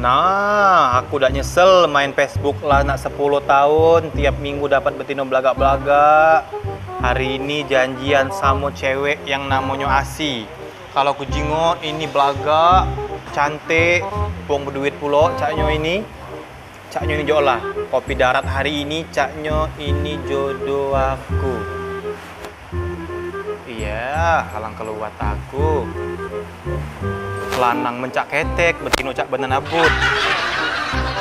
Nah, aku udah nyesel main Facebook lah nak 10 tahun. Tiap minggu dapat betino belagak-belagak. Hari ini janjian sama cewek yang namanya Asi. Kalau aku jingok ini belagak, cantik, buang berduit pula caknya ini. Caknya ini jolah. Kopi darat hari ini caknya ini jodoh aku. Iya, halang keluar aku. Lanang mencak ketek, betino cak bener nabut.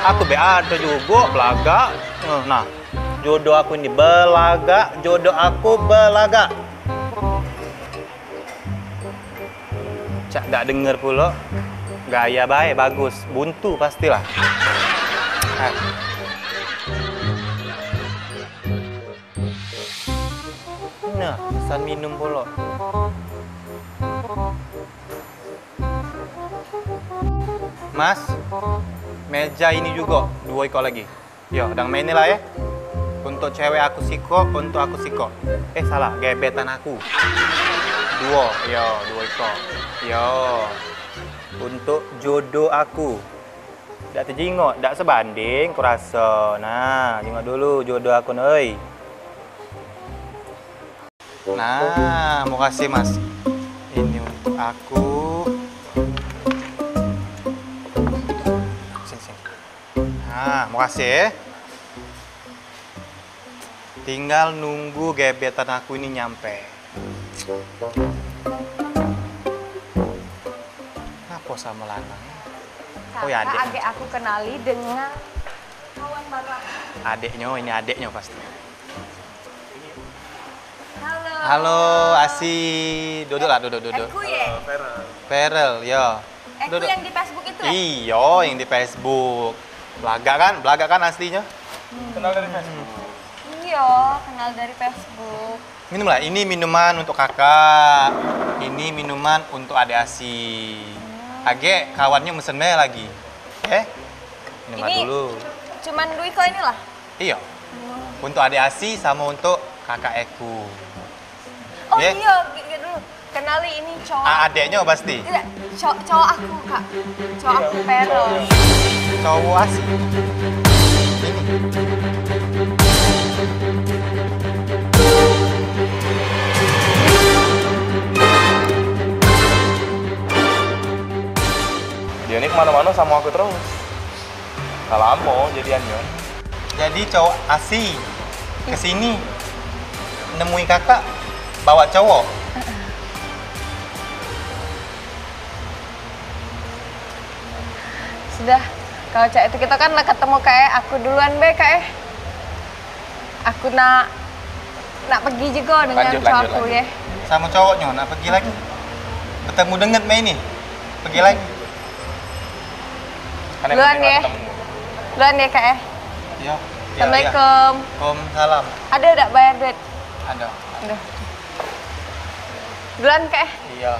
Aku be ada juga belagak. Nah, jodoh aku ini belagak, jodoh aku belagak. Cak dak denger pula. Gaya baik, bagus, buntu pastilah. Nah, pesan minum pula. Mas, meja ini juga 2 ekor lagi. Yo, dang main lah ya. Untuk cewek aku siko, untuk aku siko. Salah, gebetan aku. 2, yo, 2 ekor. Yo, untuk jodoh aku. Dak terjingok, dak sebanding, kurasa. Nah, jingok dulu jodoh aku nih. Nah, mau kasih mas. Ini untuk aku. Nah, mau kasih ya. Tinggal nunggu gebetan aku ini nyampe. Apa sama lanang? Oh ya adek aku kenali dengan kawan baru aku. Adeknya, ini adeknya pasti. Halo. Halo, Asi. Duduk lah, duduk. Aku ya? Perel, ya. Aku yang di Facebook itu ya? Iya, yang di Facebook. Belagak kan aslinya? Kenal dari Facebook? Iya, kenal dari Facebook. Minum lah, ini minuman untuk kakak. Ini minuman untuk adik Asi. Age, kawannya mesen meh lagi. Minum Ini dulu. Cuman Dwi kok inilah? Iya. Untuk adik Asi sama untuk kakak Eku. Oh iya, dulu. Kenali ini cowok. Adeknya pasti? Tidak, cowok aku, Kak. Cowok aku, Pero. Cowok Asi. Ini. Dia ini kemana-mana sama aku terus. Salah lama jadiannya. Jadi cowok Asi kesini nemuin kakak bawa cowok. Sudah, kalau cak itu kita kan ketemu kayak aku duluan be kayak. Aku nak pergi juga dengan cowokku ya. Sama cowoknya nak pergi lagi. Bertemu dengan Mei ini. Pergi lagi. Duluan ya. Duluan ya kak ya. Iya. Assalamualaikum. Waalaikumsalam. Ada enggak bayar duit? Ada. Duluan kak ya. Iya.